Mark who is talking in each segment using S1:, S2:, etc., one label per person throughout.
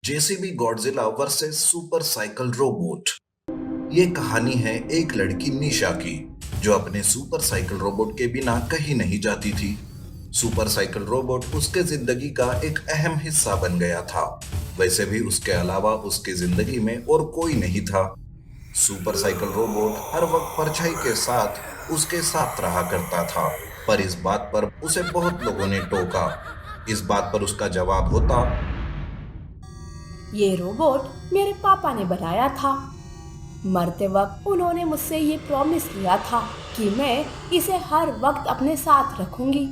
S1: JCB Godzilla versus super cycle robot. ये कहानी है एक लड़की निशा की, जो अपने सुपर साइकिल रोबोट के बिना कहीं नहीं जाती थी। सुपर साइकिल रोबोट उसके जिंदगी का एक अहम हिस्सा बन गया था। वैसे भी उसके अलावा उसकी जिंदगी में और कोई नहीं था। सुपर साइकिल रोबोट हर वक्त परछाई के साथ उसके साथ रहा करता था, पर इस बात पर उसे बहुत लोगों ने टोका। इस बात पर उसका जवाब होता,
S2: ये रोबोट मेरे पापा ने बनाया था। मरते वक्त उन्होंने मुझसे ये प्रॉमिस किया था कि मैं इसे हर वक्त अपने साथ रखूंगी।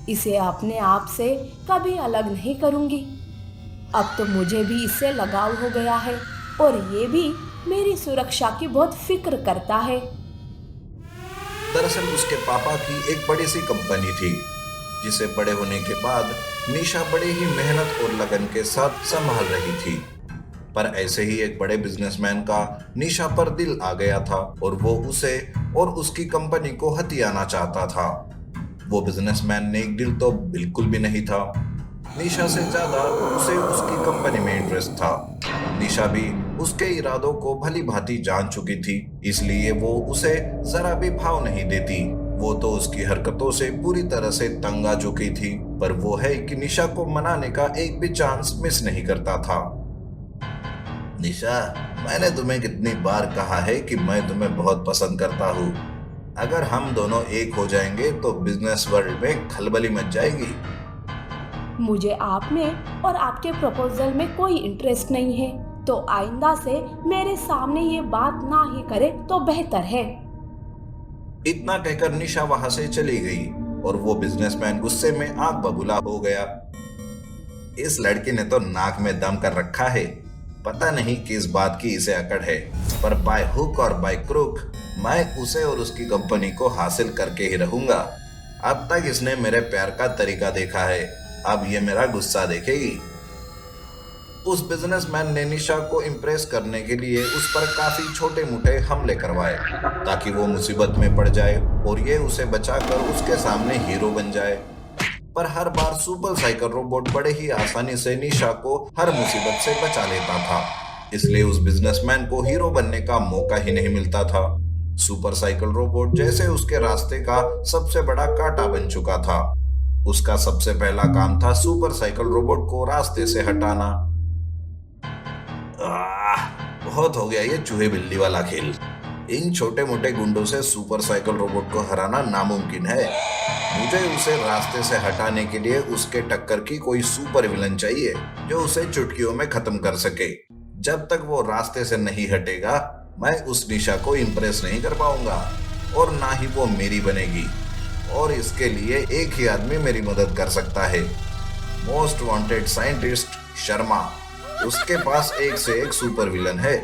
S2: इसे अपने आप से कभी अलग नहीं करूंगी। अब तो मुझे भी इससे लगाव हो गया है और ये भी मेरी सुरक्षा की बहुत फिक्र करता है।
S1: दरअसल उसके पापा की एक बड़ी सी कंपनी थी, जिसे बड़े होने के बाद निशा बड़े ही मेहनत और लगन के साथ संभाल रही थी। पर ऐसे ही एक बड़े बिजनेसमैन का निशा पर दिल आ गया था और वो उसे और उसकी कंपनी को हथियाना चाहता था। वो बिजनेसमैन ने एक दिल तो बिल्कुल भी नहीं था। निशा से ज्यादा उसे उसकी कंपनी में इंटरेस्ट था। निशा भी उसके इरादों को भली भांति जान चुकी थी, इसलिए वो उसे जरा भी भाव नहीं देती। वो तो उसकी हरकतों से पूरी तरह से तंग आ चुकी थी, पर वो है कि निशा को मनाने का एक भी चांस मिस नहीं करता था। निशा, मैंने तुम्हें कितनी बार कहा है कि मैं तुम्हें बहुत पसंद करता हूँ। अगर हम दोनों एक हो जाएंगे तो बिजनेस वर्ल्ड में खलबली मच जाएगी।
S2: मुझे आप में और आपके प्रपोजल में कोई इंटरेस्ट नहीं है, तो आइंदा से मेरे सामने ये बात ना ही करे तो बेहतर है।
S1: इतना कहकर निशा वहां से चली गई और वो बिजनेसमैन गुस्से में आग बबूला हो गया। इस लड़की ने तो नाक में दम कर रखा है। पता नहीं किस बात की इसे अकड़ है, पर बाय हुक और बाय क्रूक मैं उसे और उसकी कंपनी को हासिल करके ही रहूंगा। अब तक इसने मेरे प्यार का तरीका देखा है, अब ये मेरा गुस्सा देखेगी। उस बिजनेसमैन ने निशा को इम्प्रेस करने के लिए उस पर काफी छोटे मोटे हमले करवाए, ताकि वो मुसीबत में पड़ जाए और ये उसे बचाकर उसके सामने हीरो बन जाए। पर हर बार सुपर साइकिल रोबोट बड़े ही आसानी से निशा को हर मुसीबत से बचा लेता था, इसलिए उस बिजनेसमैन को हीरो बनने का मौका ही नहीं मिलता था। सुपर साइकिल रोबोट जैसे उसके रास्ते का सबसे बड़ा कांटा बन चुका था। उसका सबसे पहला काम था सुपर साइकिल रोबोट को रास्ते से हटाना। बहुत हो गया ये चूहे बिल्ली वाला खेल। इन छोटे मोटे गुंडों से सुपर साइकिल रोबोट को हराना नामुमकिन है। मुझे उसे रास्ते से हटाने के लिए उसके टक्कर की कोई सुपर विलन चाहिए, जो उसे चुटकियों में खत्म कर सके। जब तक वो रास्ते से नहीं हटेगा, मैं उस निशा को इम्प्रेस नहीं कर पाऊंगा और ना ही वो मेरी बनेगी। और इसके लिए एक ही आदमी मेरी मदद कर सकता है, मोस्ट वांटेड साइंटिस्ट शर्मा। उसके पास एक से एक सुपर विलन है।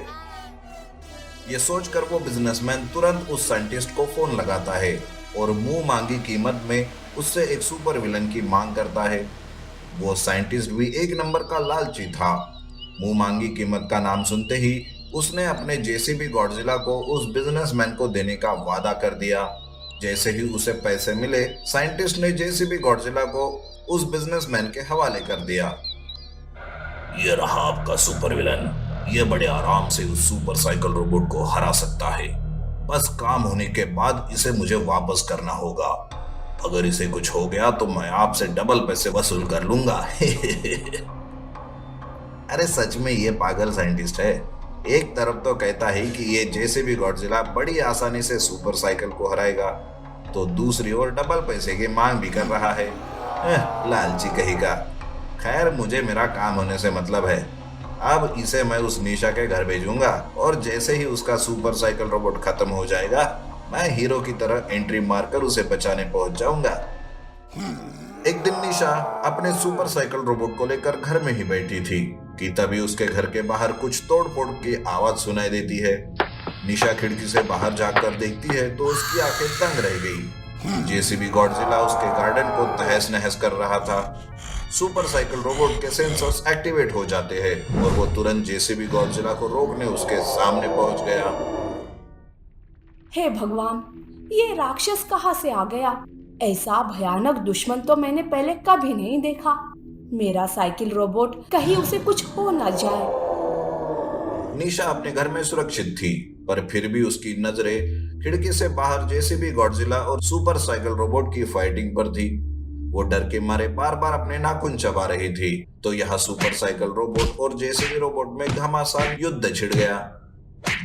S1: ये सोचकर वो बिजनेसमैन तुरंत उस साइंटिस्ट को फोन लगाता है और मुंह मांगी कीमत में उससे एक सुपर विलन की मांग करता है। वो साइंटिस्ट भी एक नंबर का लालची था। मुंह मांगी कीमत का नाम सुनते ही उसने अपने जेसीबी गॉडजिला को उस बिजनेसमैन को देने का वादा कर दिया। जैसे ही उसे पैसे मिले, साइंटिस्ट ने जेसीबी गॉडजिला को उस बिजनेसमैन के हवाले कर दिया। ये रहा आपका सुपर विलन। ये बड़े आराम से उस सुपर साइकिल रोबोट को हरा सकता है। बस काम होने के बाद इसे मुझे वापस करना होगा। अगर इसे कुछ हो गया तो मैं आपसे डबल पैसे वसूल कर लूंगा। अरे सच में ये पागल साइंटिस्ट है। एक तरफ तो कहता है कि ये जैसे भी गॉडजिला बड़ी आसानी से सुपर साइकिल को हराएगा, तो दूसरी ओर डबल पैसे की मांग भी कर रहा है। लालची कहीं का। खैर, मुझे मेरा काम होने से मतलब है। अब इसे मैं उस निशा के घर भेजूंगा और जैसे ही उसका सुपर साइकिल रोबोट खत्म हो जाएगा, मैं हीरो की तरह एंट्री मारकर उसे बचाने पहुंच जाऊंगा। एक दिन निशा अपने सुपर साइकिल रोबोट को लेकर घर में ही बैठी थी कि तभी उसके घर के बाहर कुछ तोड़-फोड़ की आवाज सुनाई देती है। निशा खिड़की से बाहर जाकर देखती है तो उसकी आंखें दंग रह गई। जेसीबी गॉडजिला उसके गार्डन को तहस नहस कर रहा था। सुपर साइकिल रोबोट के सेंसर्स एक्टिवेट हो जाते हैं और वो तुरंत जेसीबी गॉडजिला को रोकने उसके सामने पहुंच गया।
S2: हे भगवान, ये राक्षस कहाँ से आ गया? ऐसा भयानक दुश्मन तो मैंने पहले कभी नहीं देखा। मेरा साइकिल रोबोट कहीं उसे कुछ हो ना जाए।
S1: निशा अपने घर में सुरक्षित थी, पर फिर भी उसकी नजरें खिड़की से बाहर जेसीबी गॉडजिला और सुपर साइकिल रोबोट की फाइटिंग पर थी। वो डर के मारे बार बार अपने नाखून चबा रही थी। तो यहाँ सुपर साइकिल रोबोट और जेसीबी रोबोट में घमासान युद्ध छिड़ गया।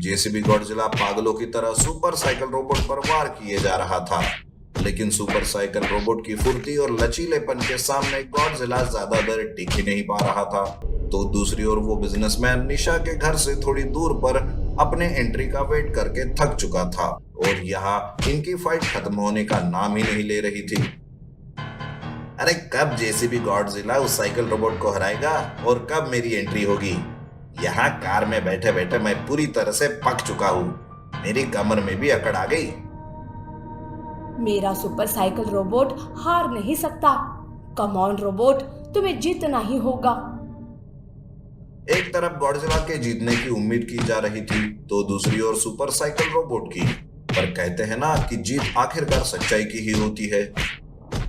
S1: जेसीबी गॉडजिला पागलों की तरह सुपर साइकिल रोबोट पर वार किए जा रहा था, लेकिन सुपर साइकिल रोबोट की फुर्ती और लचीलेपन के सामने गॉडजिला ज्यादा देर टिक ही नहीं पा रहा था। तो दूसरी ओर वो बिजनेसमैन निशा के घर से थोड़ी दूर पर अपने एंट्री का वेट करके थक चुका था, और यहाँ इनकी फाइट खत्म होने का नाम ही नहीं ले रही थी। अरे कब जेसीबी गॉडजिला उस साइकिल रोबोट को हराएगा और कब मेरी एंट्री होगी? यहाँ कार में बैठे बैठे मैं पूरी तरह से पक चुका हूँ। मेरी कमर में भी अकड़ आ गई।
S2: मेरा सुपर साइकिल रोबोट हार नहीं सकता। कम ऑन रोबोट, तुम्हें जीतना ही होगा।
S1: एक तरफ गॉडजिला के जीतने की उम्मीद की जा रही थी, तो दूसरी ओर सुपर साइकिल रोबोट की। पर कहते हैं ना कि जीत आखिरकार सच्चाई की ही होती है।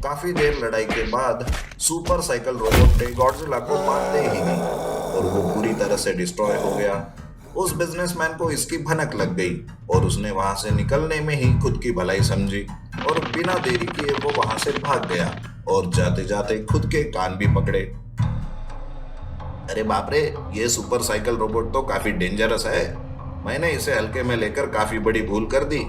S1: काफी देर लड़ाई के बाद सुपर साइकिल रोबोट ने गॉडजिला को मात दे ही दी और वो पूरी तरह से डिस्ट्रॉय हो गया। उस बिजनेसमैन को इसकी भनक लग गई और उसने वहां से निकलने में ही खुद की भलाई समझी और बिना देरी किए वो वहां से भाग गया और जाते जाते खुद के कान भी पकड़े। अरे बाप रे, ये सुपर साइकिल रोबोट तो काफी डेंजरस है। मैंने इसे हल्के में लेकर काफी बड़ी भूल कर दी।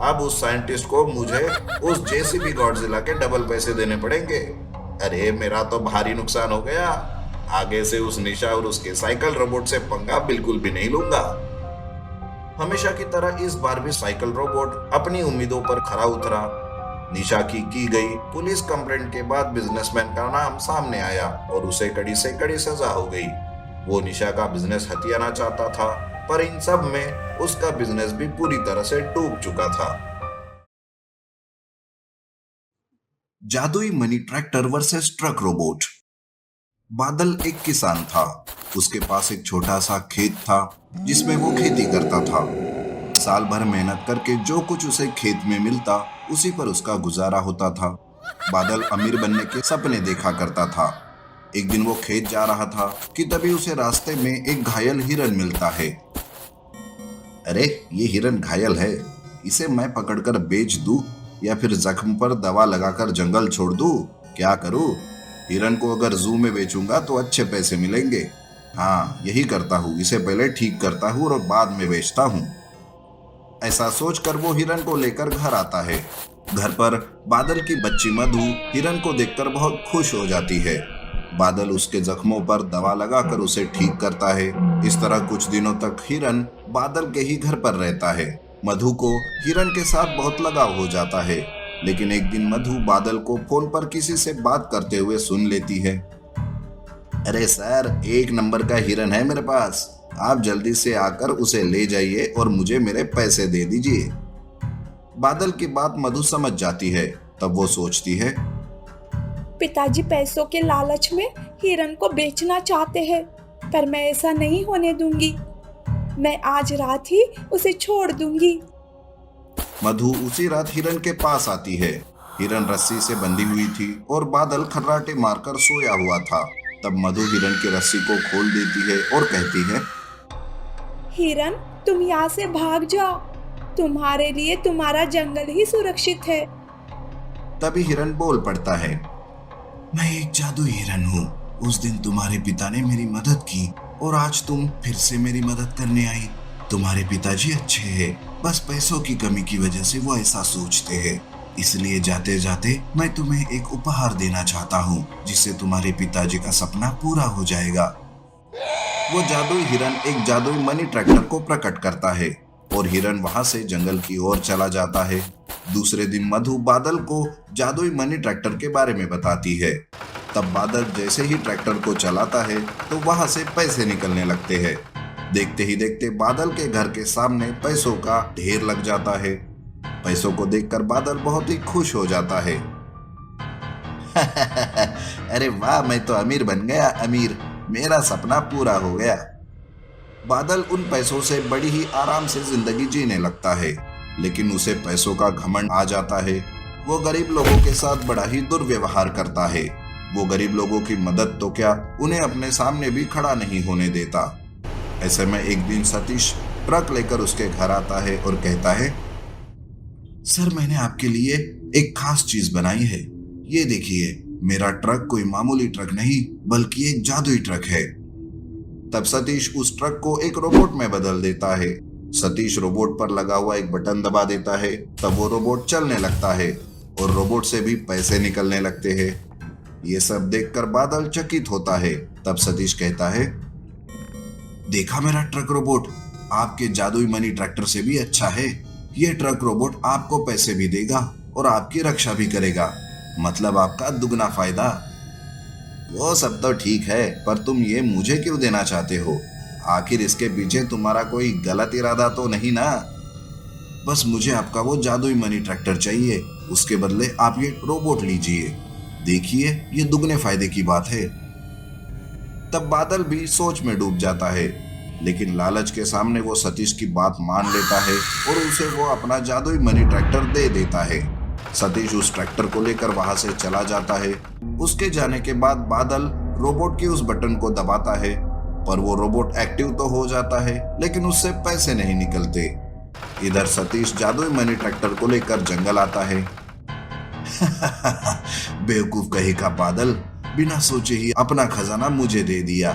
S1: अब उस साइंटिस्ट को मुझे उस जेसीबी गॉडजिला के डबल पैसे देने पड़ेंगे। अरे मेरा तो भारी नुकसान हो गया। आगे से उस निशा और उसके साइकिल रोबोट से पंगा बिल्कुल भी नहीं लूंगा। हमेशा की तरह इस बार भी साइकिल रोबोट अपनी उम्मीदों पर खरा उतरा। निशा की गई पुलिस कंप्लेंट के बाद बिजनेसमैन का नाम सामने आया और उसे कड़ी से कड़ी सजा हो गई। वो निशा का बिजनेस हथियाना चाहता था, पर इन सब में उसका बिजनेस भी पूरी तरह से डूब चुका था। जादुई money tractor versus truck robot. बादल एक किसान था। उसके पास एक छोटा सा खेत था जिसमें वो खेती करता था। साल भर मेहनत करके जो कुछ उसे खेत में मिलता उसी पर उसका गुजारा होता था। बादल अमीर बनने के सपने देखा करता था। एक दिन वो खेत जा रहा था कि तभी उसे रास्ते में एक घायल हिरन मिलता है। अरे ये हिरन घायल है, इसे मैं पकड़कर बेच दूं या फिर जख्म पर दवा लगाकर जंगल छोड़ दूं? क्या करूं? हिरन को अगर जू में बेचूंगा तो अच्छे पैसे मिलेंगे। हाँ, यही करता हूँ, इसे पहले ठीक करता हूँ और बाद में बेचता हूँ। ऐसा सोचकर वो हिरन को लेकर घर आता है। घर पर बादल की बच्ची मधु हिरन को देखकर बहुत खुश हो जाती है। बादल उसके जख्मों पर दवा लगाकर उसे ठीक करता है। इस तरह कुछ दिनों तक हिरन बादल के ही घर पर रहता है। मधु को हिरन के साथ बहुत लगाव हो जाता है, लेकिन एक दिन मधु बादल को फोन पर किसी से बात करते हुए सुन लेती है। अरे सर, एक नंबर का हिरन है मेरे पास, आप जल्दी से आकर उसे ले जाइए और मुझे मेरे पैसे दे दीजिए। बादल की बात मधु समझ जाती है। तब वो सोचती है,
S3: पिताजी पैसों के लालच में हिरन को बेचना चाहते हैं, पर मैं ऐसा नहीं होने दूंगी। मैं आज रात ही उसे छोड़ दूंगी।
S1: मधु उसी रात हिरन के पास आती है। हिरन रस्सी से बंधी हुई थी और बादल खर्राटे मारकर सोया हुआ था। तब मधु हिरन की रस्सी को खोल देती है और कहती है,
S3: हिरन, तुम यहाँ से भाग जाओ, तुम्हारे लिए तुम्हारा जंगल ही सुरक्षित है।
S1: तभी हिरन बोल पड़ता है, मैं एक जादुई हिरन हूँ। उस दिन तुम्हारे पिता ने मेरी मदद की और आज तुम फिर से मेरी मदद करने आई। तुम्हारे पिताजी अच्छे हैं, बस पैसों की कमी की वजह से वो ऐसा सोचते हैं। इसलिए जाते जाते मैं तुम्हें एक उपहार देना चाहता हूँ, जिससे तुम्हारे पिताजी का सपना पूरा हो जाएगा। वो जादुई हिरन एक जादुई मनी ट्रैक्टर को प्रकट करता है और हिरन वहां से जंगल की ओर चला जाता है। दूसरे दिन मधु बादल को जादुई मनी ट्रैक्टर के बारे में बताती है। तब बादल जैसे ही ट्रैक्टर को चलाता है तो वहां से पैसे निकलने लगते हैं। देखते ही देखते बादल के घर के सामने पैसों का ढेर लग जाता है। पैसों को देखकर बादल बहुत ही खुश हो जाता है। अरे वाह, मैं तो अमीर बन गया, अमीर, मेरा सपना पूरा हो गया। बादल उन पैसों से बड़ी ही आराम से जिंदगी जीने लगता है, लेकिन उसे पैसों का घमंड आ जाता है। वो गरीब लोगों के साथ बड़ा ही दुर्व्यवहार करता है। वो गरीब लोगों की मदद तो क्या, उन्हें अपने सामने भी खड़ा नहीं होने देता। ऐसे में एक दिन सतीश ट्रक लेकर उसके घर आता है और कहता है, सर मैंने आपके लिए एक खास चीज बनाई है। ये देखिए, मेरा ट्रक कोई मामूली ट्रक नहीं बल्कि एक जादुई ट्रक है। तब सतीश उस ट्रक को एक रोबोट में बदल देता है। सतीश रोबोट पर लगा हुआ एक बटन दबा देता है, तब वो रोबोट चलने लगता है और रोबोट से भी पैसे निकलने लगते हैं। ये सब देखकर बादल चकित होता है। तब सतीश कहता है, देखा मेरा ट्रक रोबोट, आपके जादुई मनी ट्रैक्टर से भी अच्छा है। ये ट्रक रोबोट आपको पैसे भी देगा और आपकी रक्षा भी करेगा, मतलब आपका दुगना फायदा। वो सब तो ठीक है, पर तुम ये मुझे क्यों देना चाहते हो? आखिर इसके पीछे तुम्हारा कोई गलत इरादा तो नहीं ना? बस मुझे आपका वो जादुई मनी ट्रैक्टर चाहिए, उसके बदले आप ये रोबोट लीजिए। देखिए, ये दुगने फायदे की बात है। तब बादल भी सोच में डूब जाता है, लेकिन लालच के सामने वो सतीश की बात मान लेता है और उसे वो अपना जादुई मनी ट्रैक्टर दे देता है। सतीश उस ट्रैक्टर को लेकर वहां से चला जाता है। उसके जाने के बाद बादल रोबोट की उस बटन को दबाता है, पर वो रोबोट एक्टिव तो हो जाता है, लेकिन उससे पैसे नहीं निकलते। इधर सतीश जादुई मनी ट्रैक्टर को लेकर जंगल आता है। बेवकूफ कहीं का बादल, बिना सोचे ही अपना खजाना मुझे दे दिया।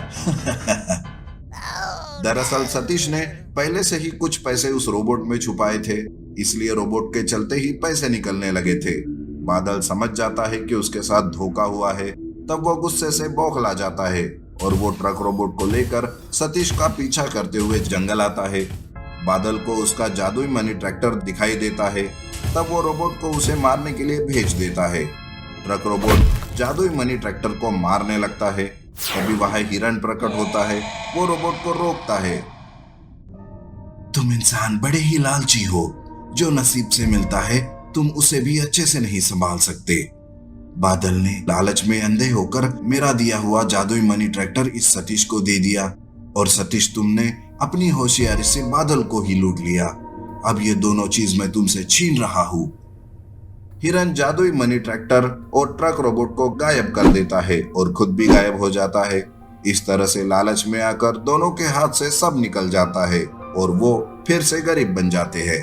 S1: दरअसल सतीश ने पहले से ही कुछ पैसे उस रोबोट में छुपाए थे, इसलिए रोबोट के चलते ही पैसे निकलने लगे थे। बादल समझ जाता है कि उसके साथ धोखा हुआ है, तब वो गुस्से से बौखला जाता है और वो ट्रक रोबोट को लेकर सतीश का पीछा करते हुए जंगल आता है। बादल को उसका जादुई मनी ट्रैक्टर दिखाई देता है, तब वो रोबोट को उसे मारने के लिए भेज देता है। ट्रक रोबोट जादुई मनी ट्रैक्टर को मारने लगता है। तभी वहां हिरण प्रकट होता है। वो रोबोट को रोकता है। तुम इंसान बड़े ही लालची हो, जो नसीब से मिलता है तुम उसे भी अच्छे से नहीं संभाल सकते। बादल ने लालच में अंधे होकर मेरा दिया हुआ जादुई मनी ट्रैक्टर इस सतीश को दे दिया, और सतीश तुमने अपनी होशियारी से बादल को ही लूट लिया। अब ये दोनों चीज मैं तुमसे छीन रहा हूँ। हिरन जादुई मनी ट्रैक्टर और ट्रक रोबोट को गायब कर देता है और खुद भी गायब हो जाता है। इस तरह से लालच में आकर दोनों के हाथ से सब निकल जाता है और वो फिर से गरीब बन जाते हैं।